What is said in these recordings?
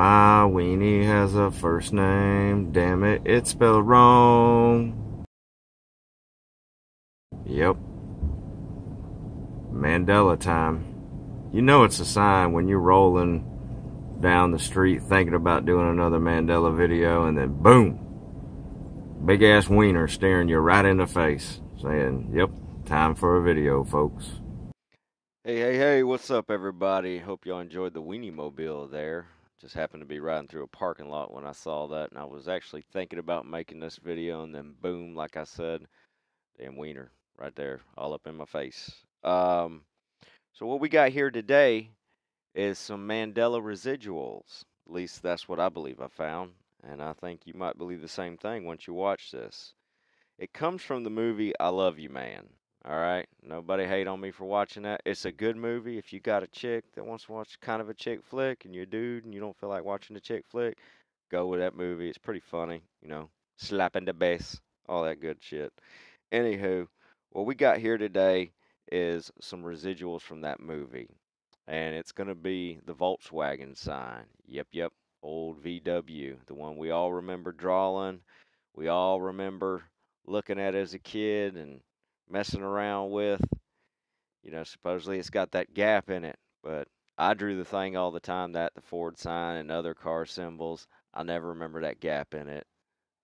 My weenie has a first name. Damn it, it's spelled wrong. Yep. Mandela time. You know it's a sign when you're rolling down the street thinking about doing another Mandela video, and then boom, big ass wiener staring you right in the face saying, yep, time for a video, folks. Hey, what's up, everybody? Hope y'all enjoyed the Weenie Mobile there. Just happened to be riding through a parking lot when I saw that, and I was actually thinking about making this video, and then boom, like I said, damn wiener right there, all up in my face. So what we got here today is some Mandela residuals. At least that's what I believe I found, and I think you might believe the same thing once you watch this. It comes from the movie I Love You Man. All right, nobody hate on me for watching that. It's a good movie. If you got a chick that wants to watch kind of a chick flick, and you're a dude and you don't feel like watching a chick flick, go with that movie. It's pretty funny, slapping the bass, all that good shit. Anywho, what we got here today is some residuals from that movie, and it's gonna be the Volkswagen sign. Yep, old VW, the one we all remember drawing. We all remember looking at as a kid and messing around with. Supposedly it's got that gap in it, but I drew the thing all the time, the Ford sign and other car symbols. I never remember that gap in it.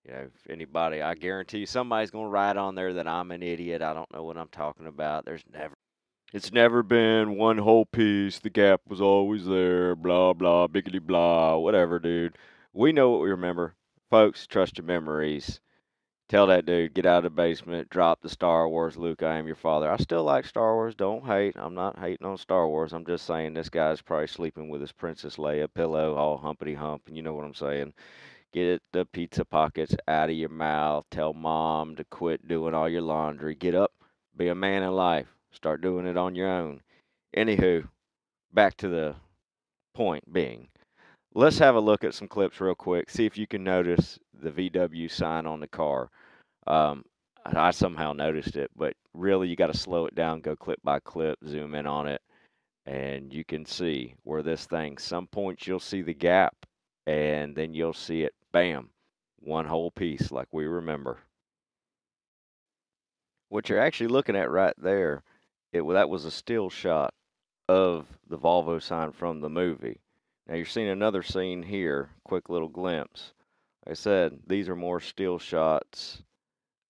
If anybody, I guarantee you somebody's going to write on there that I'm an idiot. I don't know what I'm talking about. It's never been one whole piece. The gap was always there, blah, blah, biggity blah, whatever, dude. We know what we remember. Folks, trust your memories. Tell that dude, get out of the basement, drop the Star Wars, Luke, I am your father. I still like Star Wars, don't hate. I'm not hating on Star Wars. I'm just saying this guy's probably sleeping with his Princess Leia pillow all humpity hump, and you know what I'm saying. Get the pizza pockets out of your mouth. Tell mom to quit doing all your laundry. Get up, be a man in life. Start doing it on your own. Anywho, back to the point being. Let's have a look at some clips real quick. See if you can notice the VW sign on the car. Um, I somehow noticed it, but really you got to slow it down, go clip by clip, zoom in on it, and you can see where this thing, some points you'll see the gap, and then you'll see it, bam, one whole piece like we remember. What you're actually looking at right there, that was a still shot of the Volvo sign from the movie. Now you're seeing another scene here, quick little glimpse. Like I said, these are more still shots.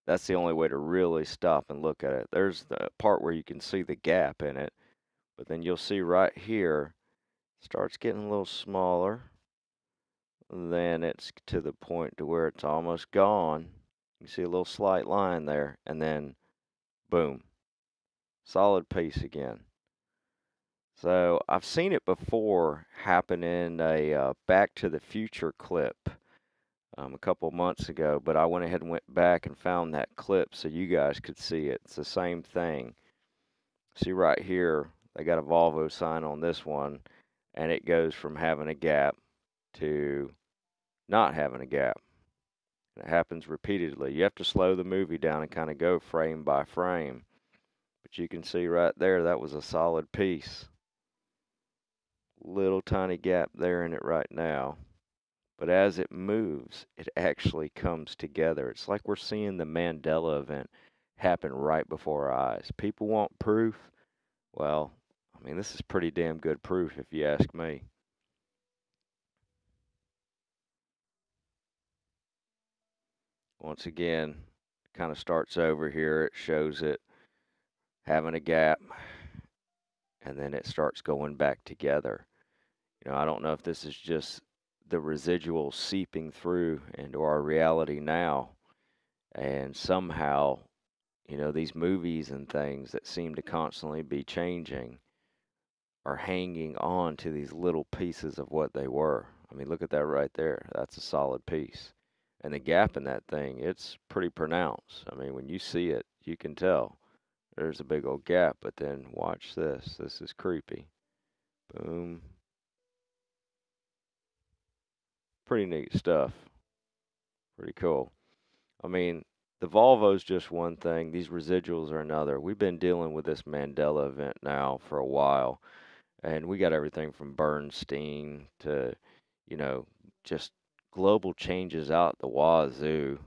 That's the only way to really stop and look at it. There's the part where you can see the gap in it, but then you'll see right here, starts getting a little smaller. Then it's to the point to where it's almost gone. You see a little slight line there, and then boom, solid piece again. So I've seen it before happen in a Back to the Future clip. A couple months ago, but I went ahead and went back and found that clip so you guys could see it. It's the same thing. See right here, they got a Volvo sign on this one, and it goes from having a gap to not having a gap. It happens repeatedly. You have to slow the movie down and kind of go frame by frame. But you can see right there, that was a solid piece. Little tiny gap there in it right now. But as it moves, it actually comes together. It's like we're seeing the Mandela event happen right before our eyes. People want proof. Well, I mean, this is pretty damn good proof if you ask me. Once again, kind of starts over here. It shows it having a gap, and then it starts going back together. I don't know if this is just the residual seeping through into our reality now, and somehow these movies and things that seem to constantly be changing are hanging on to these little pieces of what they were. I mean, look at that right there. That's a solid piece. And the gap in that thing, it's pretty pronounced. I mean, when you see it, you can tell there's a big old gap, but then watch this. This is creepy. Boom. Pretty neat stuff. Pretty cool. I mean, the Volvo's just one thing. These residuals are another. We've been dealing with this Mandela event now for a while, and we got everything from Bernstein to, you know, just global changes out the wazoo.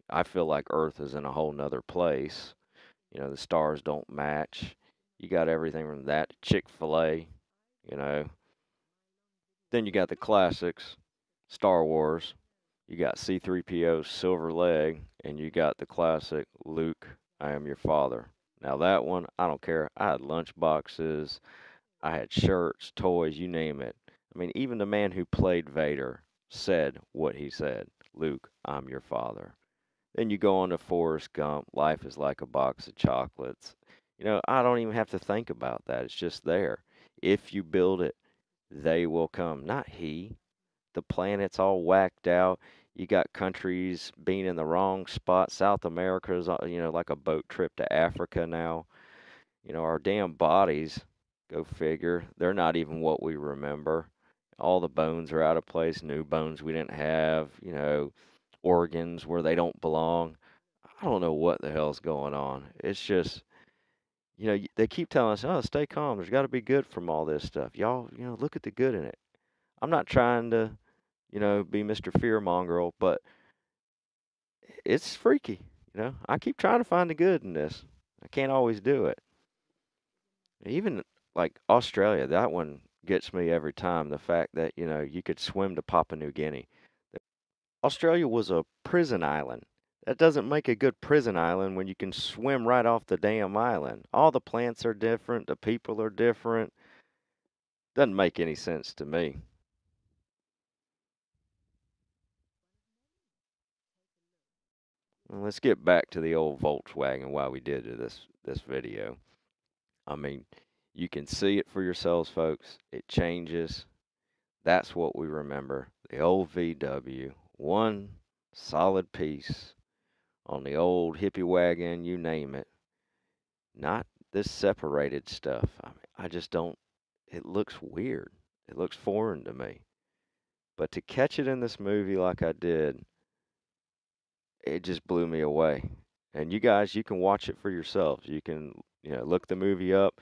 I feel like Earth is in a whole nother place. You know, the stars don't match. You got everything from that to Chick-fil-A, you know. Then you got the classics, Star Wars. You got C3PO's silver leg, and you got the classic Luke, I am your father. Now that one, I don't care. I had lunch boxes, I had shirts, toys, you name it. I mean, even the man who played Vader said what he said. Luke, I'm your father. Then you go on to Forrest Gump, life is like a box of chocolates. You know, I don't even have to think about that. It's just there. If you build it, they will come. Not he. The planet's all whacked out. You got countries being in the wrong spot. South America's, like a boat trip to Africa now. You know, our damn bodies, go figure, they're not even what we remember. All the bones are out of place, new bones we didn't have, organs where they don't belong. I don't know what the hell's going on. It's just, they keep telling us, oh, stay calm. There's got to be good from all this stuff. Y'all, look at the good in it. I'm not trying to, be Mr. Fearmonger, but it's freaky. I keep trying to find the good in this. I can't always do it. Even like Australia, that one gets me every time. The fact that, you could swim to Papua New Guinea. Australia was a prison island. That doesn't make a good prison island when you can swim right off the damn island. All the plants are different, the people are different. Doesn't make any sense to me. Well, let's get back to the old Volkswagen why we did this video. I mean, you can see it for yourselves, folks. It changes. That's what we remember. The old VW, one solid piece on the old hippie wagon, you name it. Not this separated stuff. I mean, I just don't, it looks weird. It looks foreign to me. But to catch it in this movie like I did, it just blew me away. And you guys, you can watch it for yourselves. You can, look the movie up.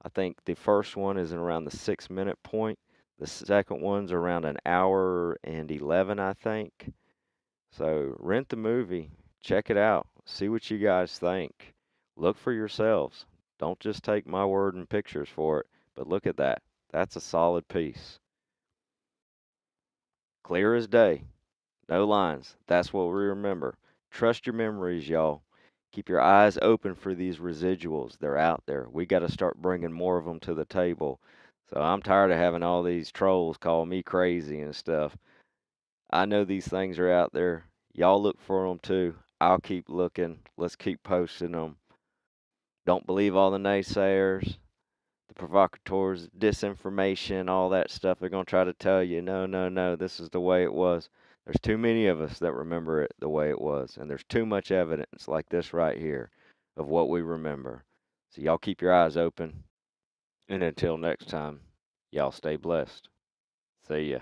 I think the first one is around the 6 minute point. The second one's around an hour and 11, I think. So rent the movie, check it out, see what you guys think. Look for yourselves. Don't just take my word and pictures for it, but look at that. That's a solid piece. Clear as day. No lines. That's what we remember. Trust your memories, y'all. Keep your eyes open for these residuals. They're out there. We got to start bringing more of them to the table. So I'm tired of having all these trolls call me crazy and stuff. I know these things are out there. Y'all look for them too. I'll keep looking. Let's keep posting them. Don't believe all the naysayers, the provocateurs, disinformation, all that stuff. They're going to try to tell you, no, no, no, this is the way it was. There's too many of us that remember it the way it was. And there's too much evidence like this right here of what we remember. So y'all keep your eyes open. And until next time, y'all stay blessed. See ya.